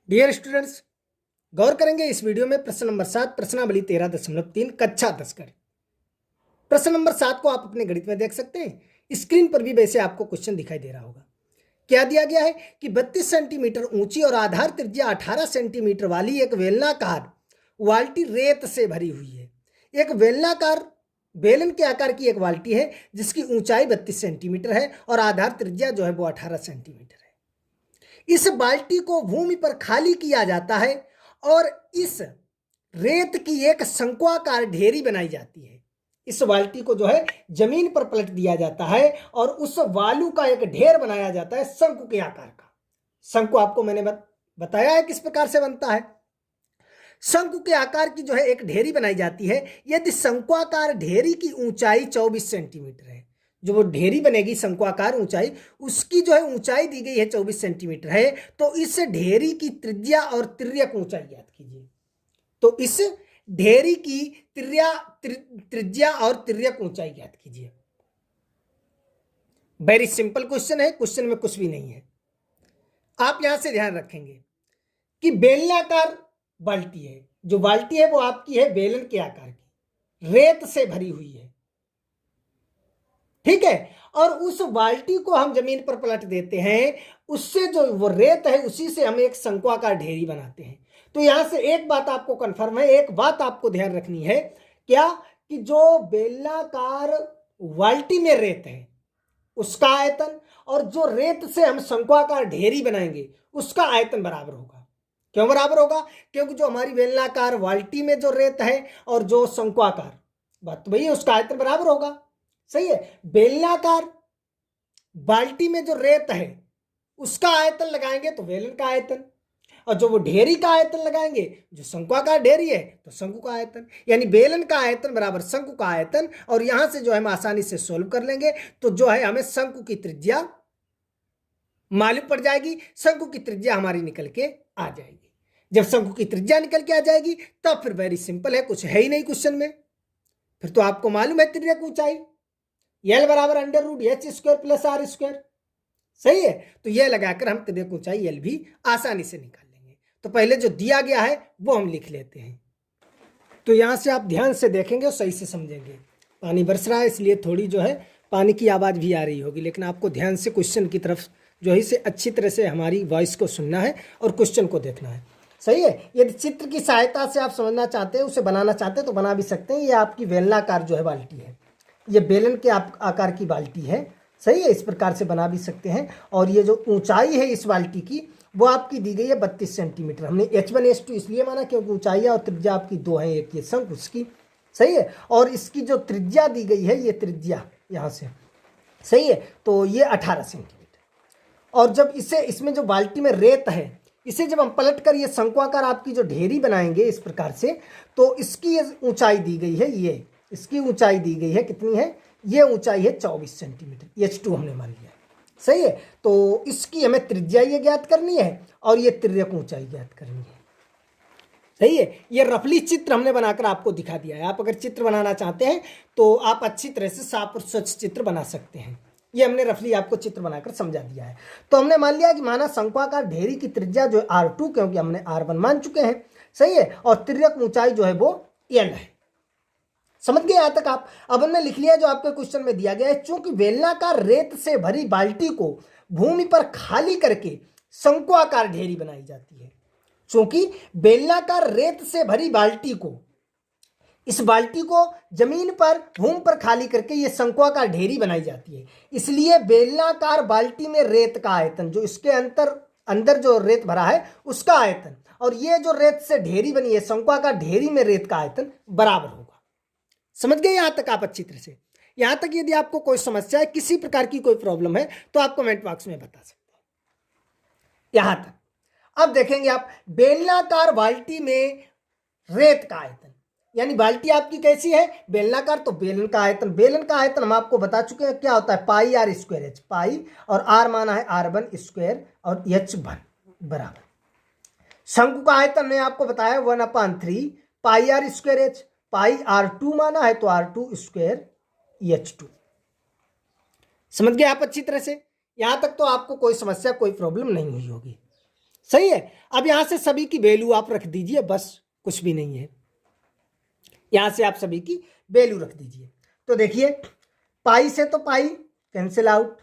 Dear students, गौर करेंगे इस video में प्रश्न नंबर 7 प्रश्नावली 13.3 कक्षा 10 कर। प्रश्न नंबर 7 को आप अपने गणित में देख सकते हैं। स्क्रीन पर भी वैसे आपको क्वेश्चन दिखाई दे रहा होगा। क्या दिया गया है कि 32 सेंटीमीटर ऊंची और आधार त्रिज्या 18 सेंटीमीटर वाली एक बेलनाकार बाल्टी रेत से भरी हुई है। एक बेलनाकार बेलन के आकार की एक बाल्टी है जिसकी ऊंचाई 32 सेंटीमीटर है और आधार त्रिज्या जो है वो 18 सेंटीमीटर है। इस बाल्टी को भूमि पर खाली किया जाता है और इस रेत की एक शंक्वाकार ढेरी बनाई जाती है। इस बाल्टी को जो है जमीन पर पलट दिया जाता है और उस बालू का एक ढेर बनाया जाता है शंकु के आकार का। शंकु आपको मैंने बताया है किस प्रकार से बनता है। शंकु के आकार की जो है एक ढेरी बनाई जाती है। यदि शंक्वाकार ढेरी की ऊंचाई 24 सेंटीमीटर है, जो वो ढेरी बनेगी शंक्वाकार ऊंचाई, उसकी जो है ऊंचाई दी गई है 24 सेंटीमीटर है, तो इस ढेरी की त्रिज्या और तिर्यक ऊंचाई ज्ञात कीजिए। तो इस ढेरी की त्रिज्या और तिर्यक ऊंचाई ज्ञात कीजिए। वेरी सिंपल क्वेश्चन है, क्वेश्चन में कुछ भी नहीं है। आप यहां से ध्यान रखेंगे कि बेलनाकार बाल्टी है, जो बाल्टी है वो आपकी है बेलन के आकार की, रेत से भरी हुई है, ठीक है। और उस बाल्टी को हम जमीन पर पलट देते हैं, उससे जो वो रेत है उसी से हम एक शंक्वाकार ढेरी बनाते हैं। तो यहां से एक बात आपको कंफर्म है, एक बात आपको ध्यान रखनी है, क्या कि जो बेलनाकार बाल्टी में रेत है उसका आयतन और जो रेत से हम शंक्वाकार ढेरी बनाएंगे उसका आयतन बराबर होगा। क्यों बराबर होगा? क्योंकि जो हमारी बेलनाकार बाल्टी में जो रेत है और जो शंक्वाकार, बात तो वही है, उसका आयतन बराबर होगा। सही है। बेलनाकार बाल्टी में जो रेत है उसका आयतन लगाएंगे तो बेलन का आयतन, और जो वो ढेरी का आयतन लगाएंगे, जो शंक्वाकार ढेरी है, तो शंकु का आयतन, यानी बेलन का आयतन बराबर शंकु का आयतन। और यहां से जो है हम आसानी से सोल्व कर लेंगे। तो जो है हमें शंकु की त्रिज्या मालूम पड़ जाएगी, शंकु की त्रिज्या हमारी निकल के आ जाएगी। जब शंकु की त्रिज्या निकल के आ जाएगी तब फिर वेरी सिंपल है, कुछ है ही नहीं क्वेश्चन में। फिर तो आपको मालूम है तिर्यक ऊंचाई L बराबर √h² प्लस r²। सही है। तो यह लगाकर हम तिर्यक ऊंचाई L भी आसानी से निकाल लेंगे। तो पहले जो दिया गया है वो हम लिख लेते हैं। तो यहां से आप ध्यान से देखेंगे और सही से समझेंगे। पानी बरस रहा है इसलिए थोड़ी जो है पानी की आवाज़ भी आ रही होगी, लेकिन आपको ध्यान से क्वेश्चन की तरफ जो है इसे अच्छी तरह से हमारी वॉइस को सुनना है और क्वेश्चन को देखना है। सही है। यदि चित्र की सहायता से आप समझना चाहते हैं, उसे बनाना चाहते हैं तो बना भी सकते हैं। ये आपकी बेलनाकार जो है बाल्टी है, ये बेलन के आकार की बाल्टी है। सही है। इस प्रकार से बना भी सकते हैं। और ये जो ऊंचाई है इस बाल्टी की वो आपकी दी गई है 32 सेंटीमीटर। हमने H1 H2 इसलिए माना क्योंकि ऊंचाई और त्रिज्या आपकी दो है, एक ये शंकु उसकी। सही है। और इसकी जो त्रिज्या दी गई है, ये त्रिज्या यहाँ से, सही है, तो ये 18 सेंटीमीटर। और जब इसे इसमें जो बाल्टी में रेत है, इसे जब हम पलट कर ये शंक्वाकार आपकी जो ढेरी बनाएंगे इस प्रकार से, तो इसकी ऊंचाई दी गई है, ये इसकी ऊंचाई दी गई है, कितनी है? ये ऊंचाई है 24 सेंटीमीटर। H2 हमने मान लिया। सही है। तो इसकी हमें त्रिज्या ये ज्ञात करनी है और ये तिर्यक ऊंचाई ज्ञात करनी है। सही है। ये रफली चित्र हमने बनाकर आपको दिखा दिया है। आप अगर चित्र बनाना चाहते हैं तो आप अच्छी तरह से साफ और स्वच्छ चित्र बना सकते हैं। ये हमने रफली आपको चित्र बनाकर समझा दिया है। तो हमने मान लिया कि माना शंक्वाकार ढेरी की त्रिज्या जो है R2, क्योंकि हमने R1 मान चुके हैं। सही है। और तिर्यक ऊंचाई जो है वो L है। समझ गए यहां तक आप? अब हमने लिख लिया जो आपके क्वेश्चन में दिया गया है, चूंकि बेलनाकार रेत से भरी बाल्टी को भूमि पर खाली करके शंक्वाकार ढेरी बनाई जाती है। चूंकि बेलनाकार रेत से भरी बाल्टी को, इस बाल्टी को जमीन पर भूमि पर खाली करके ये शंक्वाकार ढेरी बनाई जाती है, इसलिए बेलनाकार बाल्टी में रेत का आयतन, जो इसके अंदर जो रेत भरा है उसका आयतन, और ये जो रेत से ढेरी बनी है शंक्वाकार ढेरी में रेत का आयतन बराबर होगा। समझ गए यहां तक आप अच्छी तरह से? यहां तक यदि आपको कोई समस्या है, किसी प्रकार की कोई प्रॉब्लम है, तो आप कमेंट बॉक्स में बता सकते हैं। यहां तक अब देखेंगे आप बेलनाकार बाल्टी में रेत का आयतन, यानी बाल्टी आपकी कैसी है? बेलनाकार, तो बेलन का आयतन, बेलन का आयतन हम आपको बता चुके हैं क्या होता है, πr²h, पाई और r माना है r1² और h1 बराबर। शंकु का आयतन मैं आपको बताया 1/3 πr²h, पाई R2 माना है तो R2² H2। समझ गए आप अच्छी तरह से? यहां तक तो आपको कोई समस्या, कोई प्रॉब्लम नहीं हुई होगी। सही है। अब यहां से सभी की वैल्यू आप रख दीजिए, बस कुछ भी नहीं है, यहां से आप सभी की वैल्यू रख दीजिए। तो देखिए पाई से तो pi cancel out,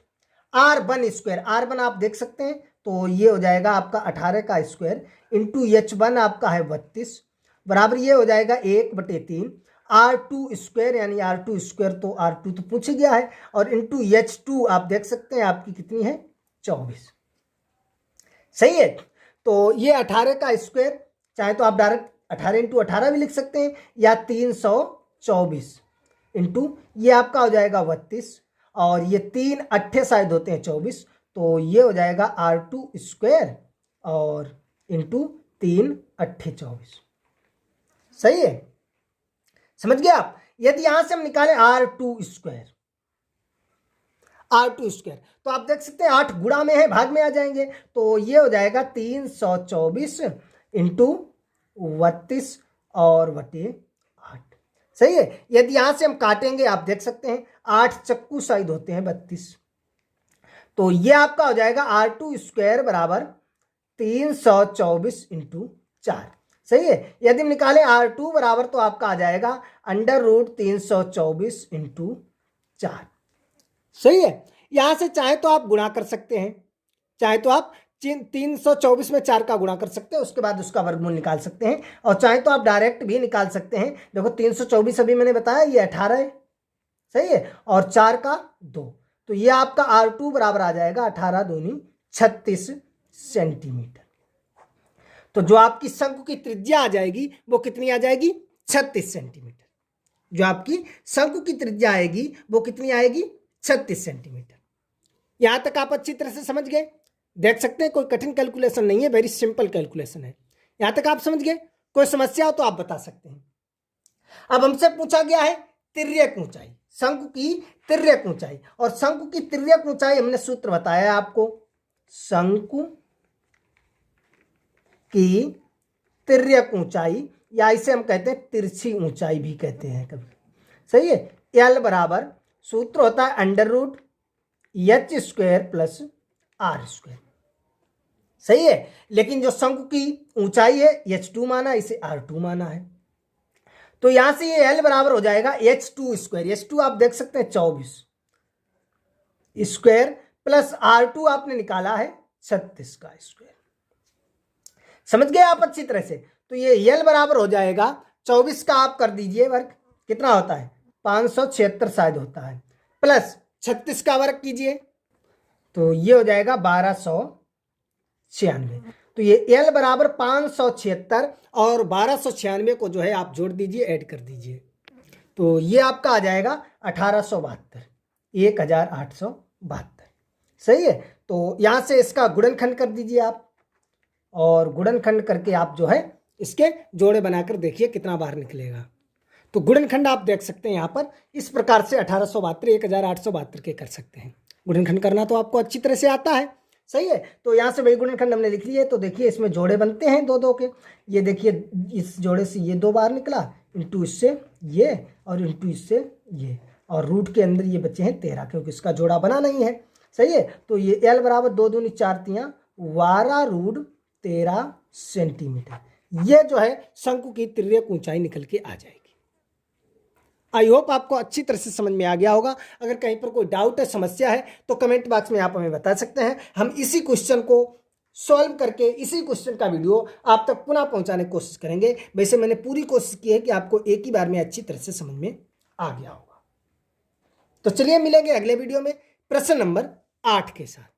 r1 square, r1 आप देख सकते हैं, तो ये हो जाएगा आपका 18 का स्क्वायर इंटू h1 आपका है 32 बराबर ये हो जाएगा 1/3 r2 स्क्वायर, यानी r2 स्क्वायर तो r2 तो पूछ गया है, और इंटू h2 आप देख सकते हैं आपकी कितनी है 24। सही है। तो ये 18 का स्क्वायर, चाहे तो आप डायरेक्ट 18 इंटू 18 भी लिख सकते हैं, या 324 इंटू ये आपका हो जाएगा 32, और ये 3 अट्ठे शायद होते हैं 24, तो ये हो जाएगा r2 स्क्वायर और इंटू 3 अट्ठे 24। सही है, समझ गए आप। यदि यहां से हम निकालें r2 स्क्वायर, r2 स्क्वायर, तो आप देख सकते हैं 8 गुणा में है, भाग में आ जाएंगे, तो ये हो जाएगा 324 इंटू 32 और बटे 8। सही है। यदि यहां से हम काटेंगे आप देख सकते हैं 8 चक्कू शायद होते हैं 32, तो ये आपका हो जाएगा r2 स्क्वायर बराबर 324 इंटू 4। सही है। यदि हम निकालें r2 बराबर, तो आपका आ जाएगा √324 इंटू 4। सही है। यहां से चाहे तो आप गुणा कर सकते हैं, चाहे तो आप 324 में 4 का गुणा कर सकते हैं, उसके बाद उसका वर्गमूल निकाल सकते हैं, और चाहे तो आप डायरेक्ट भी निकाल सकते हैं। देखो 324 अभी मैंने बताया ये 18 है, सही है, और 4 का 2, तो ये आपका r2 बराबर आ जाएगा 18 दूनी 36 सेंटीमीटर। तो जो आपकी शंकु की त्रिज्या आ जाएगी वो कितनी आ जाएगी 36 सेंटीमीटर। जो आपकी शंकु की त्रिज्या आएगी वो कितनी आएगी 36 सेंटीमीटर। यहां तक आप अच्छी तरह से समझ गए, देख सकते हैं कोई कठिन कैलकुलेशन नहीं है, वेरी सिंपल कैलकुलेशन है। यहां तक आप समझ गए, कोई समस्या हो तो आप बता सकते हैं। अब हमसे पूछा गया है तिर्यक ऊंचाई, शंकु की तिर्यक ऊंचाई, और शंकु की तिर्यक ऊंचाई हमने सूत्र बताया आपको, शंकु की तिर्यक ऊंचाई, या इसे हम कहते हैं तिरछी ऊंचाई भी कहते हैं कभी। सही है। एल बराबर सूत्र होता है √h square plus r square. सही है। लेकिन जो शंकु की ऊंचाई है h2 माना, इसे r2 माना है, तो यहां से ये l बराबर हो जाएगा h2 स्क्वायर, h2 आप देख सकते हैं 24 स्क्वायर प्लस r2 आपने निकाला है 36 का स्क्वायर। समझ गए आप अच्छी तरह से। तो ये l बराबर हो जाएगा 24 का आप कर दीजिए वर्ग, कितना होता है 576 शायद होता है, प्लस 36 का वर्ग कीजिए तो ये हो जाएगा 1296। तो ये l बराबर 576 और 1296 को जो है आप जोड़ दीजिए, ऐड कर दीजिए, तो ये आपका आ जाएगा 1872, 1872। सही है। तो यहां से इसका गुणनखंड कर दीजिए आप, और गुणनखंड करके आप जो है इसके जोड़े बनाकर देखिए कितना बाहर निकलेगा। तो गुणनखंड आप देख सकते हैं यहाँ पर इस प्रकार से 1872 1872 के कर सकते हैं। गुणनखंड करना तो आपको अच्छी तरह से आता है। सही है। तो यहाँ से वही गुणनखंड हमने लिख लिए। तो देखिए इसमें जोड़े बनते हैं दो दो के, ये देखिए इस जोड़े से ये 2 बार निकला, इंटू इससे ये, और इंटू इससे ये, और रूट के अंदर ये बचे हैं 13, क्योंकि इसका जोड़ा बना नहीं है। सही है। तो ये l बराबर 2 दूनी 4 तियाँ 12√13 सेंटीमीटर, ये जो है शंकु की तिर्यक ऊंचाई निकल के आ जाएगी। आई होप आपको अच्छी तरह से समझ में आ गया होगा। अगर कहीं पर कोई डाउट है, समस्या है, तो कमेंट बॉक्स में आप हमें बता सकते हैं। हम इसी क्वेश्चन को सॉल्व करके इसी क्वेश्चन का वीडियो आप तक पुनः पहुंचाने की कोशिश करेंगे। वैसे मैंने पूरी कोशिश की है कि आपको एक ही बार में अच्छी तरह से समझ में आ गया होगा। तो चलिए मिलेंगे अगले वीडियो में प्रश्न नंबर 8 के साथ।